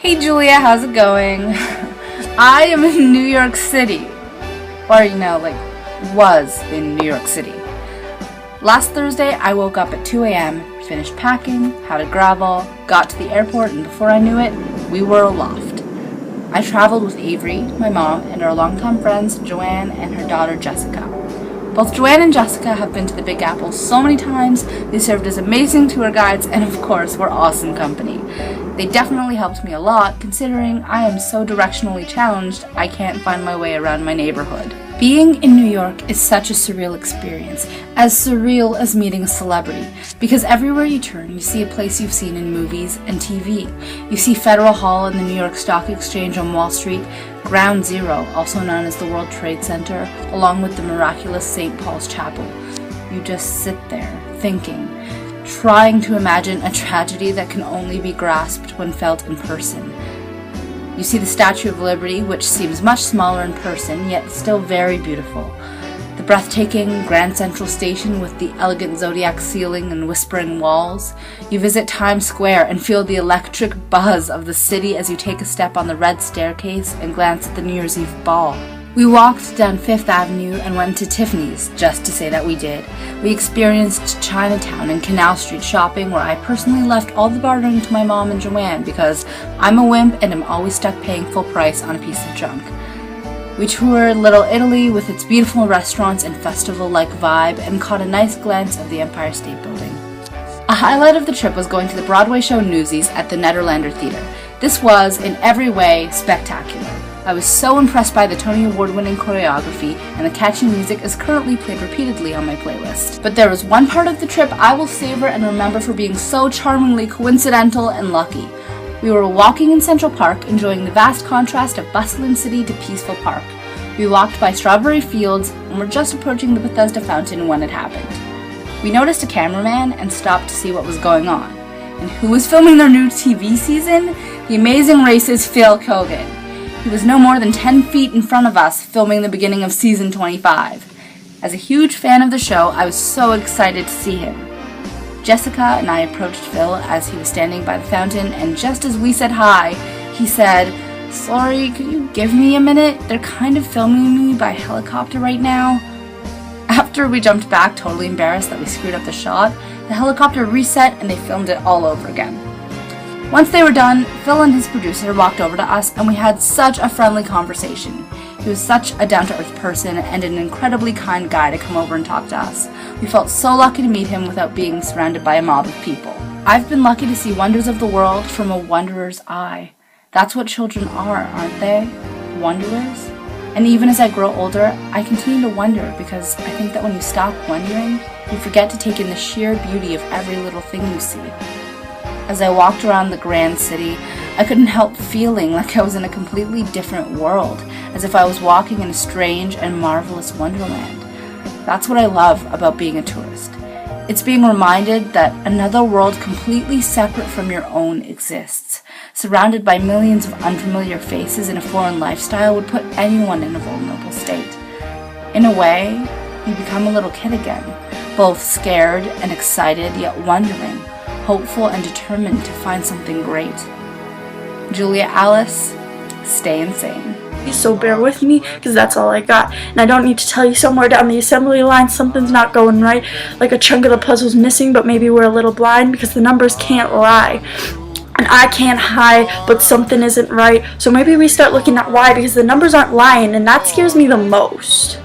Hey Julia, how's it going? I am in New York City. Or, was in New York City. Last Thursday, I woke up at 2 a.m., finished packing, had a gravel, got to the airport, and before I knew it, we were aloft. I traveled with Avery, my mom, and our longtime friends, Joanne and her daughter, Jessica. Both Joanne and Jessica have been to the Big Apple so many times, they served as amazing tour guides, and of course, were awesome company. They definitely helped me a lot, considering I am so directionally challenged, I can't find my way around my neighborhood. Being in New York is such a surreal experience, as surreal as meeting a celebrity, because everywhere you turn, you see a place you've seen in movies and TV. You see Federal Hall and the New York Stock Exchange on Wall Street, Ground Zero, also known as the World Trade Center, along with the miraculous St. Paul's Chapel. You just sit there, thinking, trying to imagine a tragedy that can only be grasped when felt in person. You see the Statue of Liberty, which seems much smaller in person, yet still very beautiful. The breathtaking Grand Central Station with the elegant zodiac ceiling and whispering walls. You visit Times Square and feel the electric buzz of the city as you take a step on the red staircase and glance at the New Year's Eve ball. We walked down Fifth Avenue and went to Tiffany's, just to say that we did. We experienced Chinatown and Canal Street shopping, where I personally left all the bartering to my mom and Joanne because I'm a wimp and am always stuck paying full price on a piece of junk. We toured Little Italy with its beautiful restaurants and festival-like vibe and caught a nice glance of the Empire State Building. A highlight of the trip was going to the Broadway show Newsies at the Nederlander Theater. This was, in every way, spectacular. I was so impressed by the Tony Award-winning choreography, and the catchy music is currently played repeatedly on my playlist. But there was one part of the trip I will savor and remember for being so charmingly coincidental and lucky. We were walking in Central Park, enjoying the vast contrast of bustling city to peaceful park. We walked by strawberry fields and were just approaching the Bethesda fountain when it happened. We noticed a cameraman and stopped to see what was going on. And who was filming their new TV season? The Amazing Race's Phil Kogan. He was no more than 10 feet in front of us, filming the beginning of season 25. As a huge fan of the show, I was so excited to see him. Jessica and I approached Phil as he was standing by the fountain, and just as we said hi, he said, "Sorry, could you give me a minute? They're kind of filming me by helicopter right now." After we jumped back, totally embarrassed that we screwed up the shot, the helicopter reset and they filmed it all over again. Once they were done, Phil and his producer walked over to us and we had such a friendly conversation. He was such a down-to-earth person and an incredibly kind guy to come over and talk to us. We felt so lucky to meet him without being surrounded by a mob of people. I've been lucky to see wonders of the world from a wanderer's eye. That's what children are, aren't they? Wanderers? And even as I grow older, I continue to wonder because I think that when you stop wondering, you forget to take in the sheer beauty of every little thing you see. As I walked around the grand city, I couldn't help feeling like I was in a completely different world, as if I was walking in a strange and marvelous wonderland. That's what I love about being a tourist. It's being reminded that another world completely separate from your own exists. Surrounded by millions of unfamiliar faces in a foreign lifestyle would put anyone in a vulnerable state. In a way, you become a little kid again, both scared and excited, yet wondering, hopeful and determined to find something great. Julia Alice, stay insane. So bear with me, because that's all I got. And I don't need to tell you somewhere down the assembly line something's not going right. Like a chunk of the puzzle's missing, but maybe we're a little blind because the numbers can't lie. And I can't hide, but something isn't right. So maybe we start looking at why, because the numbers aren't lying, and that scares me the most.